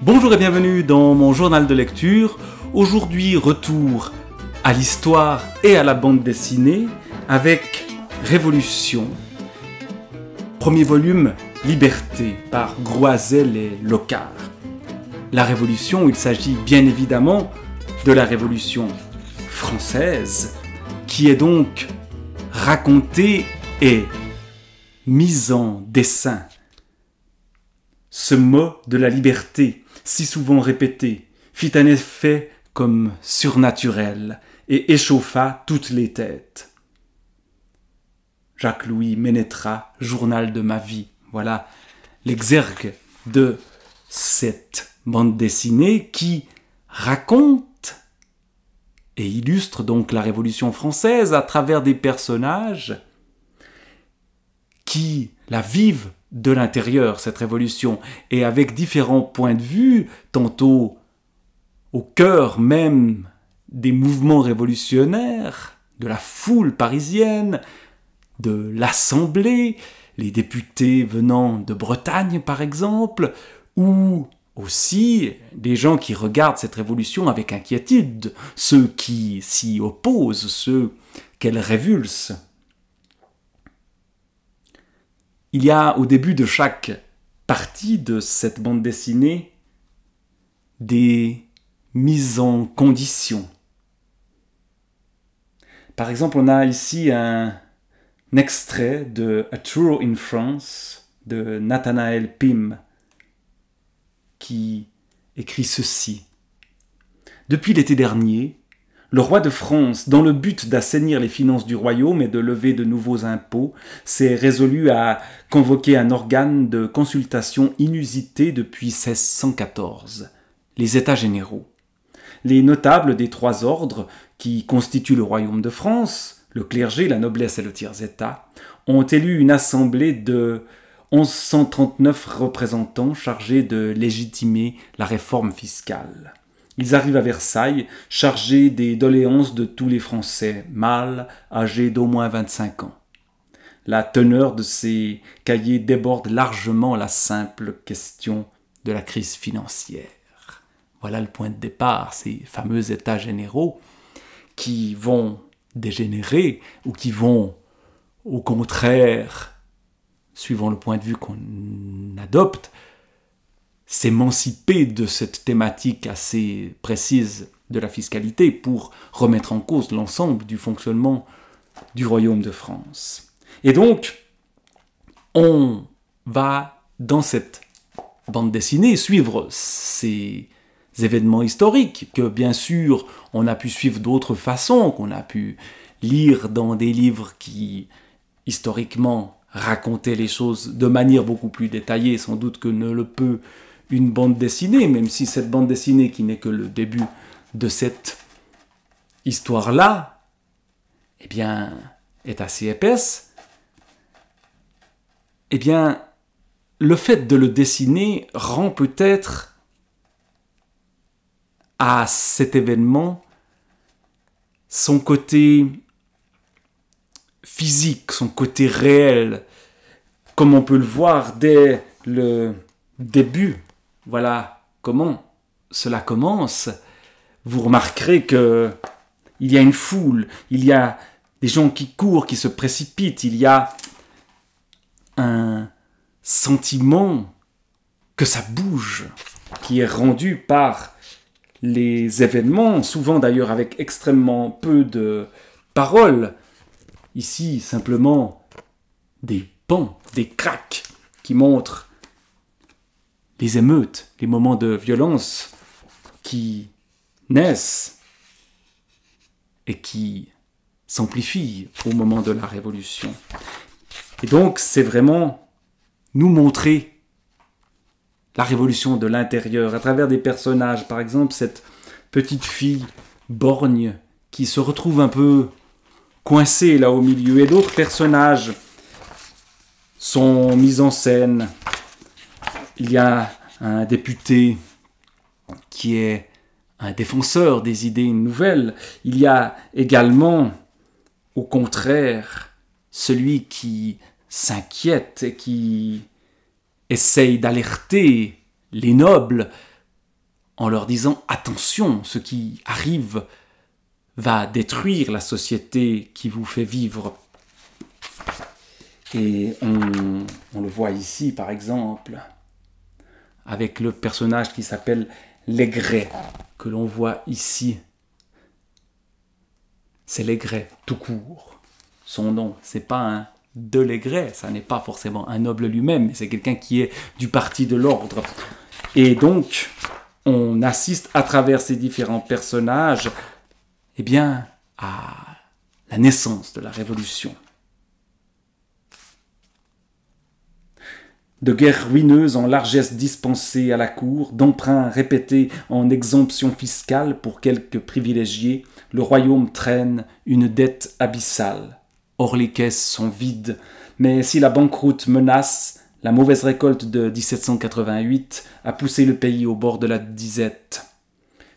Bonjour et bienvenue dans mon journal de lecture. Aujourd'hui, retour à l'histoire et à la bande dessinée avec Révolution. Premier volume, Liberté, par Groiselle et Locard. La Révolution, il s'agit bien évidemment de la Révolution française, qui est donc racontée et mise en dessin. Ce mot de la liberté, si souvent répété, fit un effet comme surnaturel et échauffa toutes les têtes. Jacques-Louis Ménétras, Journal de ma vie. Voilà l'exergue de cette bande dessinée qui raconte et illustre donc la Révolution française à travers des personnages qui la vivent de l'intérieur, cette révolution, et avec différents points de vue, tantôt au cœur même des mouvements révolutionnaires, de la foule parisienne, de l'Assemblée, les députés venant de Bretagne par exemple, ou aussi des gens qui regardent cette révolution avec inquiétude, ceux qui s'y opposent, ceux qu'elle révulse. Il y a au début de chaque partie de cette bande dessinée des mises en condition. Par exemple, on a ici un extrait de A Tour in France de Nathanaël Pym qui écrit ceci. Depuis l'été dernier, le roi de France, dans le but d'assainir les finances du royaume et de lever de nouveaux impôts, s'est résolu à convoquer un organe de consultation inusité depuis 1614, les États généraux. Les notables des trois ordres qui constituent le royaume de France, le clergé, la noblesse et le tiers-état, ont élu une assemblée de 1139 représentants chargés de légitimer la réforme fiscale. Ils arrivent à Versailles, chargés des doléances de tous les Français, mâles, âgés d'au moins 25 ans. La teneur de ces cahiers déborde largement la simple question de la crise financière. Voilà le point de départ, ces fameux états généraux qui vont dégénérer ou qui vont, au contraire, suivant le point de vue qu'on adopte, s'émanciper de cette thématique assez précise de la fiscalité pour remettre en cause l'ensemble du fonctionnement du royaume de France. Et donc, on va, dans cette bande dessinée, suivre ces événements historiques que, bien sûr, on a pu suivre d'autres façons, qu'on a pu lire dans des livres qui, historiquement, racontaient les choses de manière beaucoup plus détaillée, sans doute que ne le peut une bande dessinée, même si cette bande dessinée, qui n'est que le début de cette histoire-là, eh bien, est assez épaisse, eh bien, le fait de le dessiner rend peut-être à cet événement son côté physique, son côté réel, comme on peut le voir dès le début. Voilà comment cela commence. Vous remarquerez qu'il y a une foule, il y a des gens qui courent, qui se précipitent, il y a un sentiment que ça bouge, qui est rendu par les événements, souvent d'ailleurs avec extrêmement peu de paroles. Ici, simplement des pans, des craques qui montrent les émeutes, les moments de violence qui naissent et qui s'amplifient au moment de la Révolution. Et donc, c'est vraiment nous montrer la Révolution de l'intérieur, à travers des personnages. Par exemple, cette petite fille borgne qui se retrouve un peu coincée là au milieu, et d'autres personnages sont mis en scène. Il y a un député qui est un défenseur des idées nouvelles. Il y a également, au contraire, celui qui s'inquiète et qui essaye d'alerter les nobles en leur disant « Attention, ce qui arrive va détruire la société qui vous fait vivre. » Et on le voit ici, par exemple, avec le personnage qui s'appelle Legret, que l'on voit ici. C'est Legret, tout court. Son nom, c'est pas un de Legret, ça n'est pas forcément un noble lui-même, mais c'est quelqu'un qui est du parti de l'ordre. Et donc, on assiste à travers ces différents personnages, eh bien, à la naissance de la Révolution. De guerres ruineuses en largesses dispensées à la cour, d'emprunts répétés en exemption fiscale pour quelques privilégiés, le royaume traîne une dette abyssale. Or les caisses sont vides, mais si la banqueroute menace, la mauvaise récolte de 1788 a poussé le pays au bord de la disette.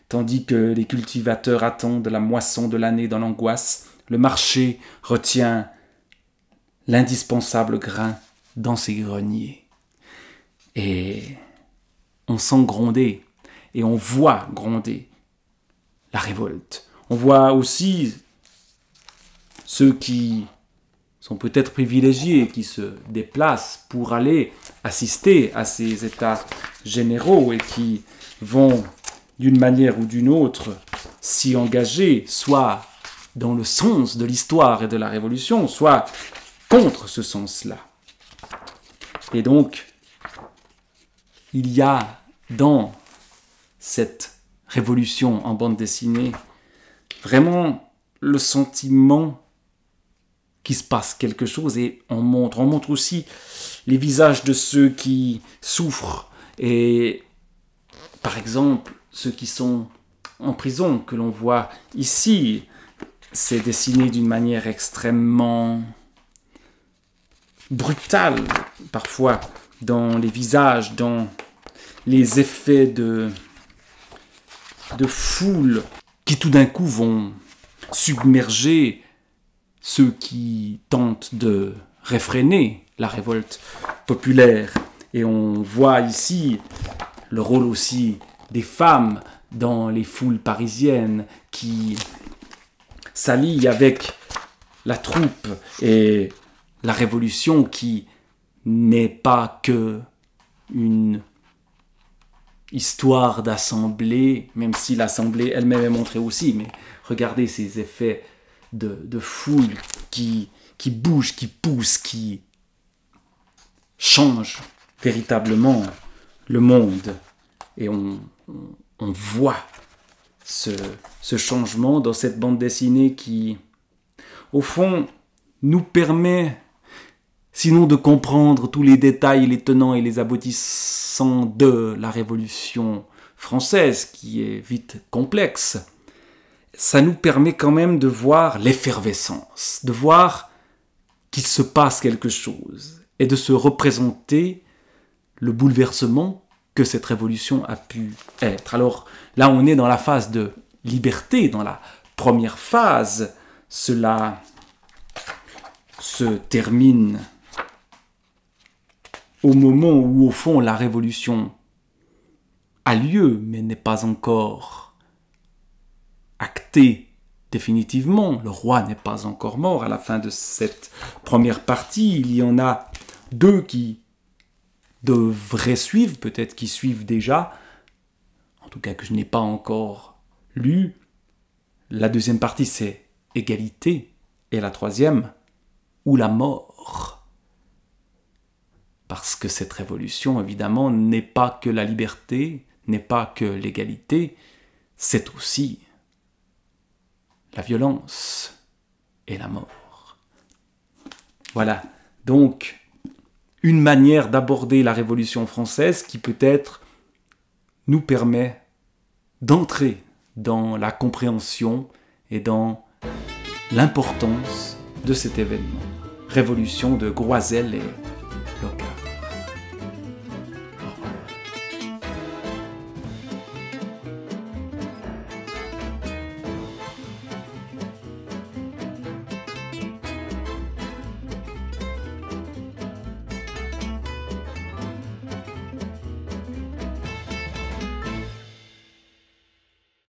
Tandis que les cultivateurs attendent la moisson de l'année dans l'angoisse, le marché retient l'indispensable grain dans ses greniers. Et on sent gronder, et on voit gronder la révolte. On voit aussi ceux qui sont peut-être privilégiés, qui se déplacent pour aller assister à ces états généraux et qui vont, d'une manière ou d'une autre, s'y engager, soit dans le sens de l'histoire et de la Révolution, soit contre ce sens-là. Et donc, il y a dans cette révolution en bande dessinée vraiment le sentiment qu'il se passe quelque chose, et on montre aussi les visages de ceux qui souffrent, et par exemple ceux qui sont en prison, que l'on voit ici. C'est dessiné d'une manière extrêmement brutale, parfois, dans les visages, dans les effets de foule qui tout d'un coup vont submerger ceux qui tentent de réfréner la révolte populaire. Et on voit ici le rôle aussi des femmes dans les foules parisiennes qui s'allient avec la troupe, et la révolution qui n'est pas que une histoire d'assemblée, même si l'assemblée elle-même est montrée aussi, mais regardez ces effets de foule qui bougent, qui poussent, qui changent véritablement le monde. Et on voit ce changement dans cette bande dessinée qui, au fond, nous permet, sinon de comprendre tous les détails, les tenants et les aboutissants de la Révolution française, qui est vite complexe, ça nous permet quand même de voir l'effervescence, de voir qu'il se passe quelque chose, et de se représenter le bouleversement que cette révolution a pu être. Alors là, on est dans la phase de liberté, dans la première phase. Cela se termine au moment où, au fond, la révolution a lieu, mais n'est pas encore actée définitivement. Le roi n'est pas encore mort. À la fin de cette première partie, il y en a deux qui devraient suivre, peut-être qui suivent déjà, en tout cas que je n'ai pas encore lu. La deuxième partie, c'est égalité, et la troisième, ou la mort. Parce que cette révolution, évidemment, n'est pas que la liberté, n'est pas que l'égalité, c'est aussi la violence et la mort. Voilà, donc une manière d'aborder la Révolution française qui peut-être nous permet d'entrer dans la compréhension et dans l'importance de cet événement. Révolution de Groiselle et